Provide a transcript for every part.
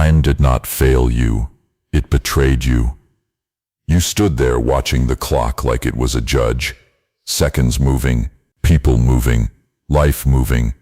Time did not fail you. It betrayed you. You stood there watching the clock like it was a judge. Seconds moving, people moving, life moving.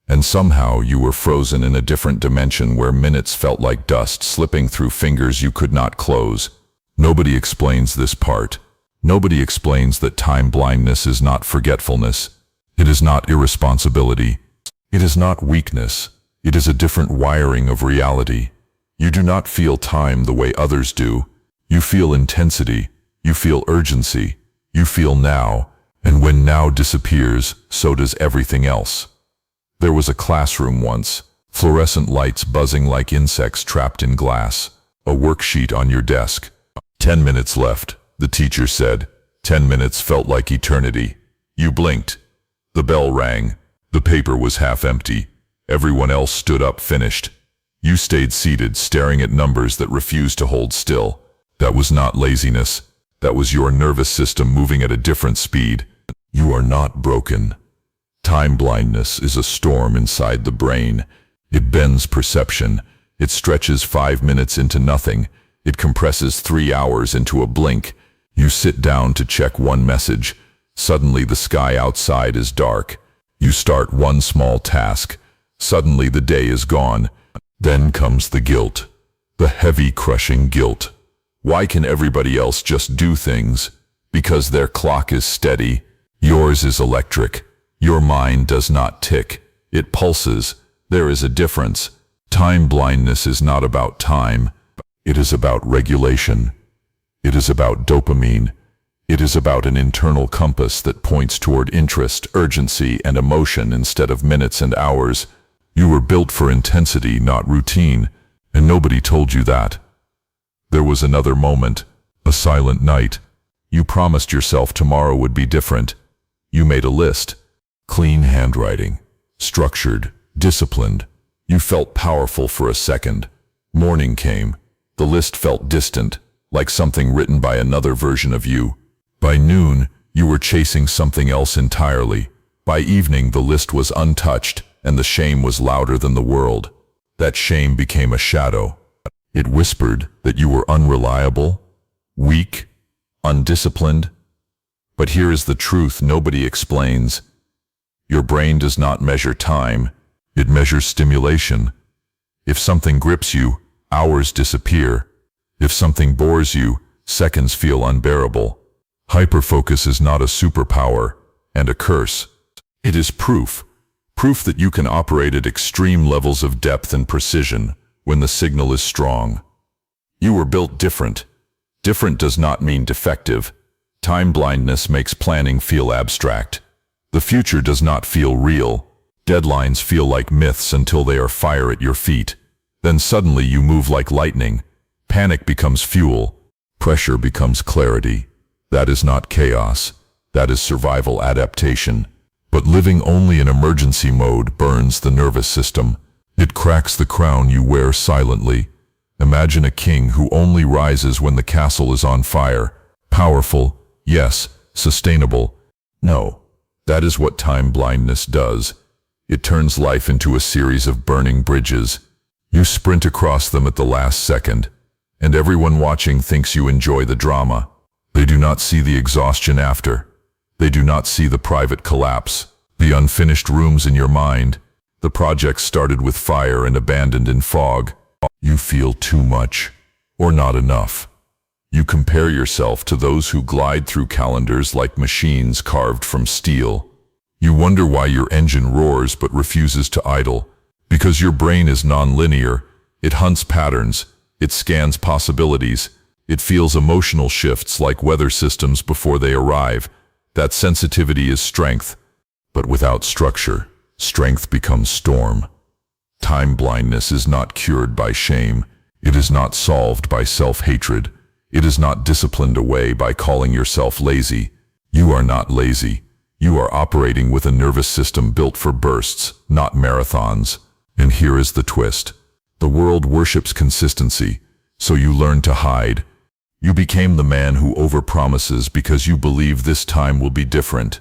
And somehow you were frozen in a different dimension where minutes felt like dust slipping through fingers you could not close. Nobody explains this part. Nobody explains that time blindness is not forgetfulness. It is not irresponsibility. It is not weakness. It is a different wiring of reality. You do not feel time the way others do. You feel intensity. You feel urgency. You feel now. And when now disappears, so does everything else. There was a classroom once, fluorescent lights buzzing like insects trapped in glass, a worksheet on your desk. 10 minutes left, the teacher said. 10 minutes felt like eternity. You blinked. The bell rang. The paper was half empty. Everyone else stood up finished. You stayed seated, staring at numbers that refused to hold still. That was not laziness. That was your nervous system moving at a different speed. You are not broken. Time blindness is a storm inside the brain. It bends perception. It stretches 5 minutes into nothing. It compresses 3 hours into a blink. You sit down to check one message. Suddenly the sky outside is dark. You start one small task. Suddenly the day is gone. Then comes the guilt. The heavy, crushing guilt. Why can everybody else just do things? Because their clock is steady. Yours is electric. Your mind does not tick. It pulses. There is a difference. Time blindness is not about time. It is about regulation. It is about dopamine. It is about an internal compass that points toward interest, urgency, and emotion instead of minutes and hours. You were built for intensity, not routine, and nobody told you that. There was another moment, a silent night. You promised yourself tomorrow would be different. You made a list. Clean handwriting. Structured. Disciplined. You felt powerful for a second. Morning came. The list felt distant, like something written by another version of you. By noon, you were chasing something else entirely. By evening, the list was untouched, and the shame was louder than the world. That shame became a shadow. It whispered that you were unreliable, weak, undisciplined. But here is the truth nobody explains. Your brain does not measure time. It measures stimulation. If something grips you, hours disappear. If something bores you, seconds feel unbearable. Hyperfocus is not a superpower and a curse. It is proof that you can operate at extreme levels of depth and precision when the signal is strong. You were built different. Different does not mean defective. Time blindness makes planning feel abstract. The future does not feel real. Deadlines feel like myths until they are fire at your feet. Then suddenly you move like lightning. Panic becomes fuel. Pressure becomes clarity. That is not chaos. That is survival adaptation. But living only in emergency mode burns the nervous system. It cracks the crown you wear silently. Imagine a king who only rises when the castle is on fire. Powerful, yes. Sustainable, no. That is what time blindness does. It turns life into a series of burning bridges. You sprint across them at the last second, and everyone watching thinks you enjoy the drama. They do not see the exhaustion after. They do not see the private collapse, the unfinished rooms in your mind. The project started with fire and abandoned in fog. You feel too much, or not enough. You compare yourself to those who glide through calendars like machines carved from steel. You wonder why your engine roars but refuses to idle. Because your brain is non-linear. It hunts patterns. It scans possibilities. It feels emotional shifts like weather systems before they arrive. That sensitivity is strength. But without structure, strength becomes storm. Time blindness is not cured by shame. It is not solved by self-hatred. It is not disciplined away by calling yourself lazy. You are not lazy. You are operating with a nervous system built for bursts, not marathons. And here is the twist. The world worships consistency, so you learn to hide. You became the man who overpromises because you believe this time will be different.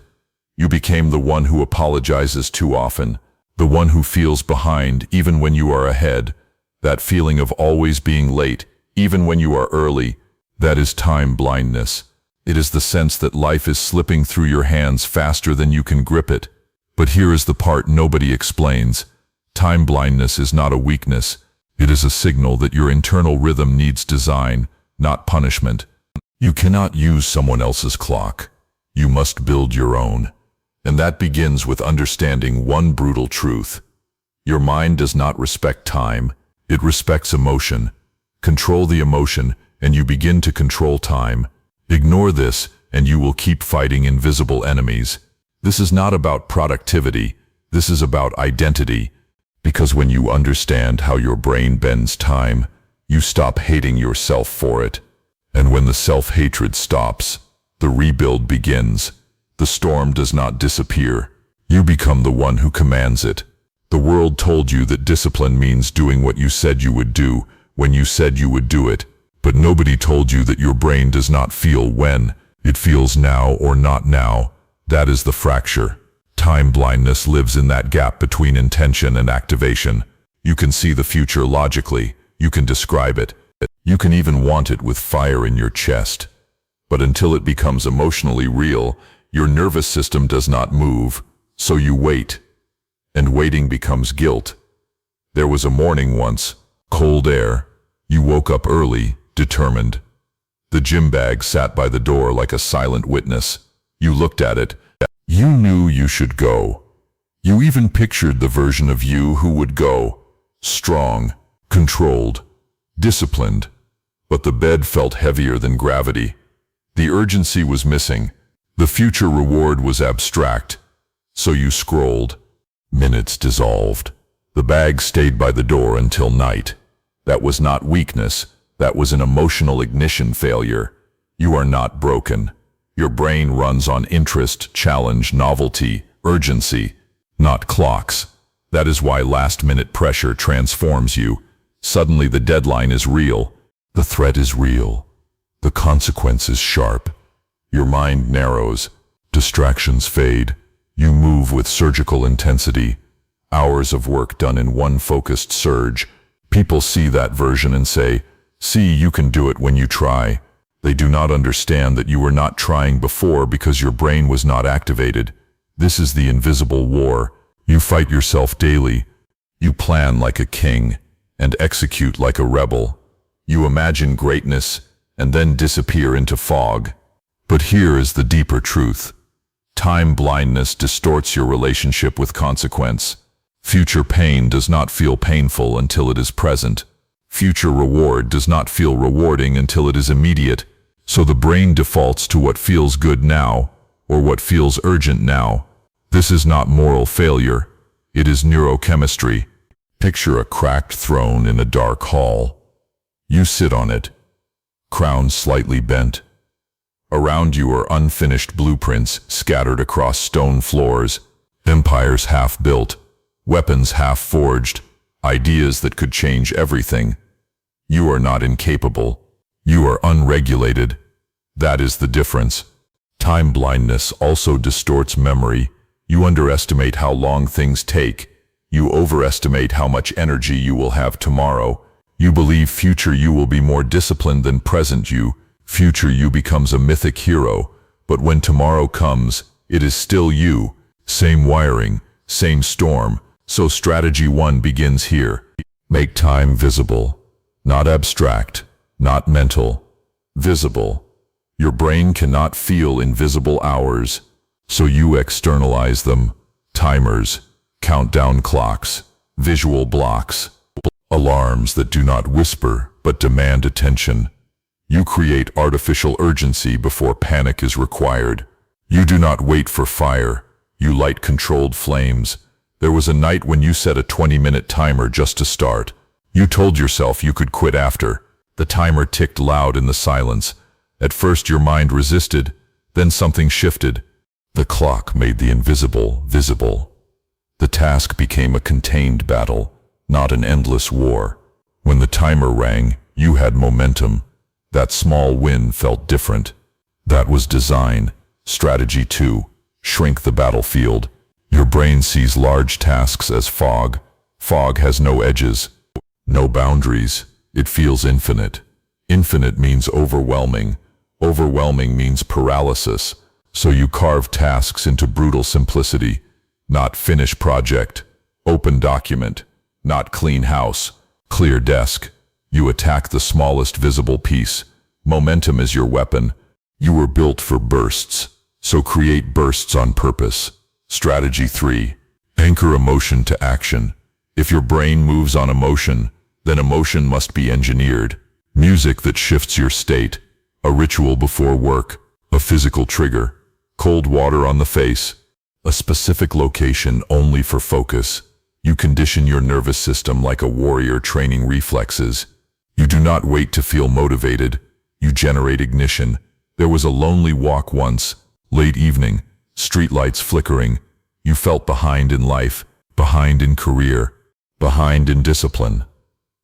You became the one who apologizes too often, the one who feels behind even when you are ahead. That feeling of always being late, even when you are early, that is time blindness. It is the sense that life is slipping through your hands faster than you can grip it. But here is the part nobody explains. Time blindness is not a weakness. It is a signal that your internal rhythm needs design, not punishment. You cannot use someone else's clock. You must build your own. And that begins with understanding one brutal truth. Your mind does not respect time. It respects emotion. Control the emotion, and you begin to control time. Ignore this, and you will keep fighting invisible enemies. This is not about productivity. This is about identity. Because when you understand how your brain bends time, you stop hating yourself for it. And when the self-hatred stops, the rebuild begins. The storm does not disappear. You become the one who commands it. The world told you that discipline means doing what you said you would do when you said you would do it. But nobody told you that your brain does not feel when. It feels now or not now. That is the fracture. Time blindness lives in that gap between intention and activation. You can see the future logically. You can describe it. You can even want it with fire in your chest. But until it becomes emotionally real, your nervous system does not move, so you wait. And waiting becomes guilt. There was a morning once, cold air. You woke up early, determined. The gym bag sat by the door like a silent witness. You looked at it. You knew you should go. You even pictured the version of you who would go. Strong, controlled, disciplined. But the bed felt heavier than gravity. The urgency was missing. The future reward was abstract. So you scrolled. Minutes dissolved. The bag stayed by the door until night. That was not weakness. That was an emotional ignition failure. You are not broken. Your brain runs on interest, challenge, novelty, urgency, not clocks. That is why last-minute pressure transforms you. Suddenly the deadline is real. The threat is real. The consequence is sharp. Your mind narrows. Distractions fade. You move with surgical intensity. Hours of work done in one focused surge. People see that version and say, "See, you can do it when you try." They do not understand that you were not trying before because your brain was not activated. This is the invisible war. You fight yourself daily. You plan like a king and execute like a rebel. You imagine greatness and then disappear into fog. But here is the deeper truth. Time blindness distorts your relationship with consequence. Future pain does not feel painful until it is present. Future reward does not feel rewarding until it is immediate. So the brain defaults to what feels good now, or what feels urgent now. This is not moral failure. It is neurochemistry. Picture a cracked throne in a dark hall. You sit on it, crown slightly bent. Around you are unfinished blueprints scattered across stone floors, empires half built, weapons half forged, ideas that could change everything. You are not incapable. You are unregulated. That is the difference. Time blindness also distorts memory. You underestimate how long things take. You overestimate how much energy you will have tomorrow. You believe future you will be more disciplined than present you. Future you becomes a mythic hero. But when tomorrow comes, it is still you. Same wiring, same storm. So strategy 1 begins here. Make time visible. Not abstract, not mental. Visible. Your brain cannot feel invisible hours, so you externalize them. Timers, countdown clocks, visual blocks, alarms that do not whisper but demand attention. You create artificial urgency before panic is required. You do not wait for fire. You light controlled flames. There was a night when you set a 20-minute timer just to start. You told yourself you could quit after. The timer ticked loud in the silence. At first your mind resisted, then something shifted. The clock made the invisible visible. The task became a contained battle, not an endless war. When the timer rang, you had momentum. That small win felt different. That was design. Strategy 2. Shrink the battlefield. Your brain sees large tasks as fog. Fog has no edges. No boundaries. It feels infinite. Infinite means overwhelming. Overwhelming means paralysis. So you carve tasks into brutal simplicity. Not finish project. Open document. Not clean house. Clear desk. You attack the smallest visible piece. Momentum is your weapon. You were built for bursts. So create bursts on purpose. Strategy 3. Anchor emotion to action. If your brain moves on emotion, then emotion must be engineered. Music that shifts your state. A ritual before work. A physical trigger. Cold water on the face. A specific location only for focus. You condition your nervous system like a warrior training reflexes. You do not wait to feel motivated. You generate ignition. There was a lonely walk once, late evening, streetlights flickering. You felt behind in life, behind in career, behind in discipline.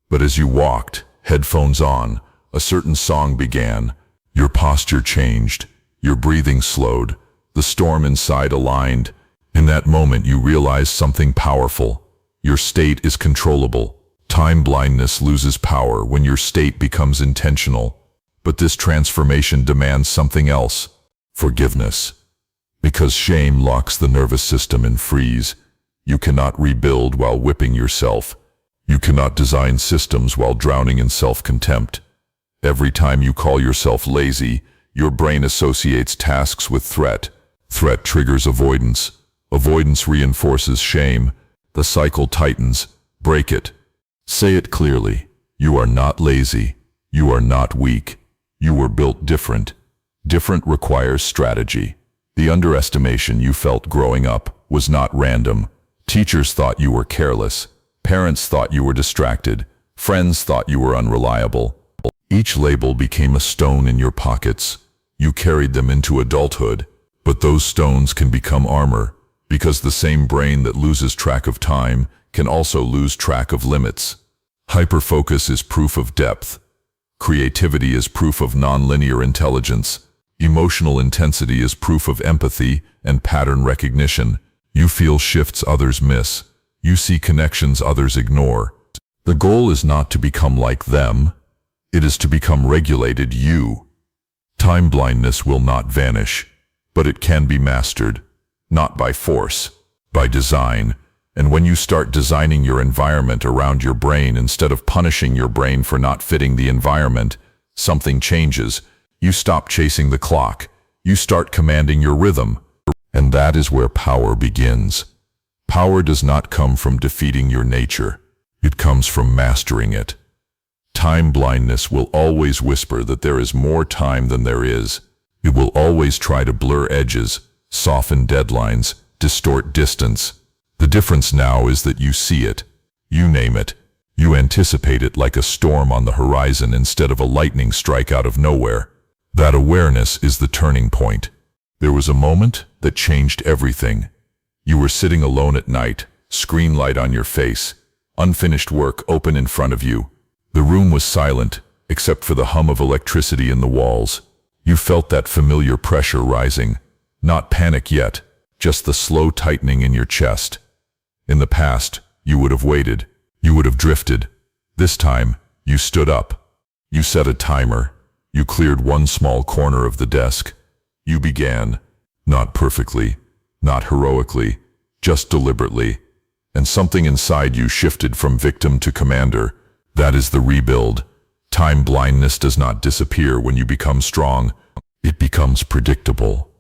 But as you walked, headphones on, a certain song began. Your posture changed. Your breathing slowed. The storm inside aligned. In that moment you realize something powerful. Your state is controllable. Time blindness loses power when your state becomes intentional. But this transformation demands something else. Forgiveness. Because shame locks the nervous system in freeze. You cannot rebuild while whipping yourself. You cannot design systems while drowning in self-contempt. Every time you call yourself lazy, your brain associates tasks with threat. Threat triggers avoidance. Avoidance reinforces shame. The cycle tightens. Break it. Say it clearly. You are not lazy. You are not weak. You were built different. Different requires strategy. The underestimation you felt growing up was not random. Teachers thought you were careless. Parents thought you were distracted. Friends thought you were unreliable. Each label became a stone in your pockets. You carried them into adulthood. But those stones can become armor, because the same brain that loses track of time can also lose track of limits. Hyperfocus is proof of depth. Creativity is proof of nonlinear intelligence. Emotional intensity is proof of empathy and pattern recognition. You feel shifts others miss. You see connections others ignore. The goal is not to become like them. It is to become regulated you. Time blindness will not vanish, but it can be mastered. Not by force, by design. And when you start designing your environment around your brain instead of punishing your brain for not fitting the environment, something changes. You stop chasing the clock. You start commanding your rhythm. And that is where power begins. Power does not come from defeating your nature. It comes from mastering it. Time blindness will always whisper that there is more time than there is. It will always try to blur edges, soften deadlines, distort distance. The difference now is that you see it. You name it. You anticipate it like a storm on the horizon instead of a lightning strike out of nowhere. That awareness is the turning point. There was a moment that changed everything. You were sitting alone at night, screen light on your face, unfinished work open in front of you. The room was silent, except for the hum of electricity in the walls. You felt that familiar pressure rising. Not panic yet, just the slow tightening in your chest. In the past, you would have waited. You would have drifted. This time, you stood up. You set a timer. You cleared one small corner of the desk. You began, not perfectly, not heroically, just deliberately. And something inside you shifted from victim to commander. That is the rebuild. Time blindness does not disappear when you become strong. It becomes predictable.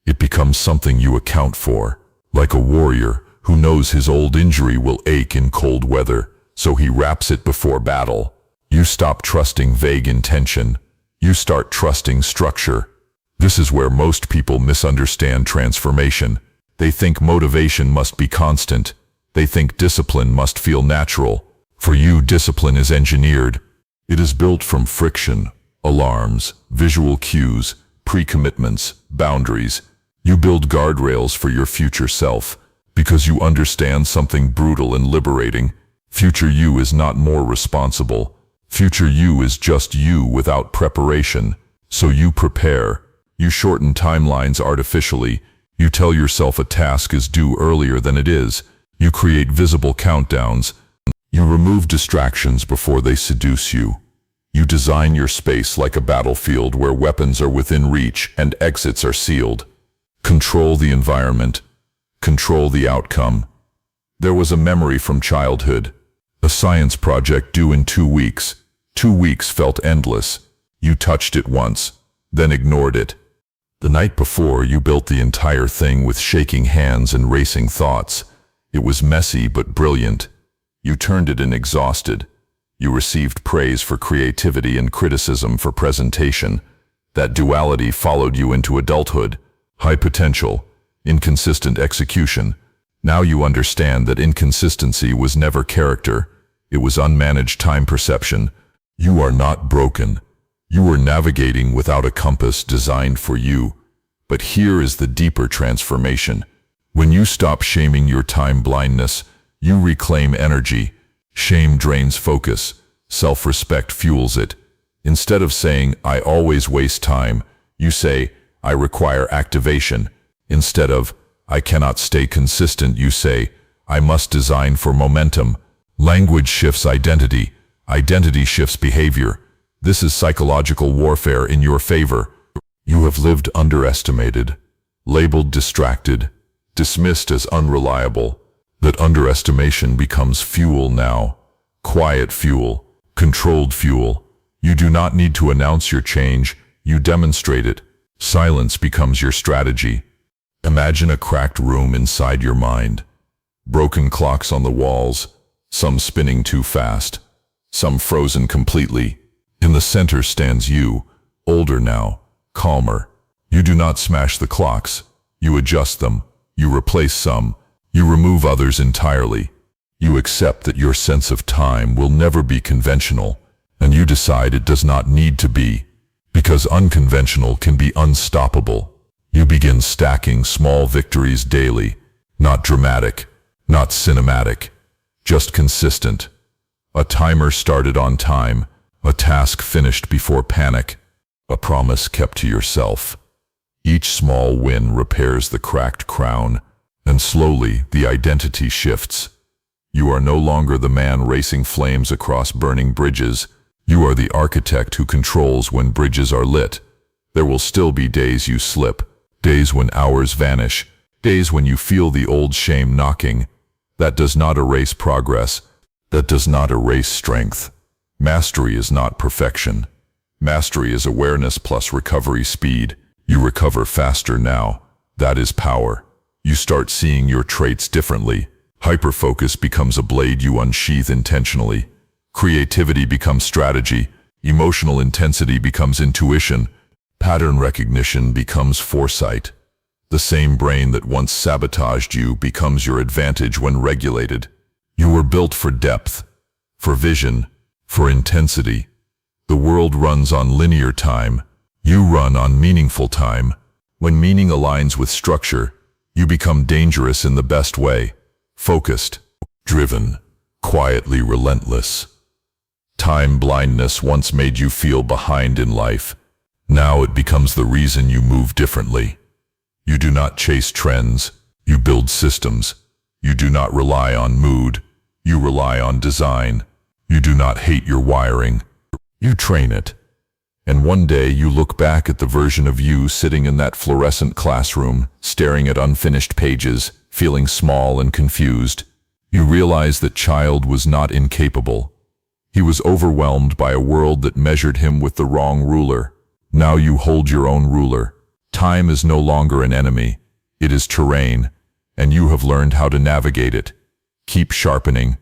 It becomes something you account for, like a warrior who knows his old injury will ache in cold weather, so he wraps it before battle. You stop trusting vague intention. You start trusting structure. This is where most people misunderstand transformation. They think motivation must be constant. They think discipline must feel natural. For you, discipline is engineered. It is built from friction, alarms, visual cues, pre-commitments, boundaries. You build guardrails for your future self, because you understand something brutal and liberating. Future you is not more responsible. Future you is just you without preparation. So you prepare. You shorten timelines artificially. You tell yourself a task is due earlier than it is. You create visible countdowns. You remove distractions before they seduce you. You design your space like a battlefield where weapons are within reach and exits are sealed. Control the environment. Control the outcome. There was a memory from childhood. A science project due in 2 weeks. 2 weeks felt endless. You touched it once, then ignored it. The night before, you built the entire thing with shaking hands and racing thoughts. It was messy but brilliant. You turned it in exhausted. You received praise for creativity and criticism for presentation. That duality followed you into adulthood. High potential, inconsistent execution. Now you understand that inconsistency was never character. It was unmanaged time perception. You are not broken. You were navigating without a compass designed for you. But here is the deeper transformation. When you stop shaming your time blindness, you reclaim energy. Shame drains focus. Self-respect fuels it. Instead of saying, "I always waste time," you say, "I require activation." Instead of, "I cannot stay consistent," you say, "I must design for momentum." Language shifts identity. Identity shifts behavior. This is psychological warfare in your favor. You have lived underestimated, labeled distracted, dismissed as unreliable. That underestimation becomes fuel now. Quiet fuel, controlled fuel. You do not need to announce your change, you demonstrate it. Silence becomes your strategy. Imagine a cracked room inside your mind. Broken clocks on the walls, some spinning too fast, some frozen completely. In the center stands you, older now, calmer. You do not smash the clocks. You adjust them. You replace some. You remove others entirely. You accept that your sense of time will never be conventional, and you decide it does not need to be, because unconventional can be unstoppable. You begin stacking small victories daily, not dramatic, not cinematic, just consistent. A timer started on time, a task finished before panic, a promise kept to yourself. Each small win repairs the cracked crown, and slowly the identity shifts. You are no longer the man racing flames across burning bridges. You are the architect who controls when bridges are lit. There will still be days you slip, days when hours vanish, days when you feel the old shame knocking. That does not erase progress. That does not erase strength. Mastery is not perfection. Mastery is awareness plus recovery speed. You recover faster now. That is power. You start seeing your traits differently. Hyperfocus becomes a blade you unsheath intentionally. Creativity becomes strategy. Emotional intensity becomes intuition. Pattern recognition becomes foresight. The same brain that once sabotaged you becomes your advantage when regulated. You were built for depth, for vision, for intensity. The world runs on linear time. You run on meaningful time. When meaning aligns with structure, you become dangerous in the best way. Focused, driven, quietly relentless. Time blindness once made you feel behind in life. Now it becomes the reason you move differently. You do not chase trends, you build systems. You do not rely on mood, you rely on design. You do not hate your wiring, you train it. And one day you look back at the version of you sitting in that fluorescent classroom, staring at unfinished pages, feeling small and confused. You realize that child was not incapable. He was overwhelmed by a world that measured him with the wrong ruler. Now you hold your own ruler. Time is no longer an enemy. It is terrain, and you have learned how to navigate it. Keep sharpening,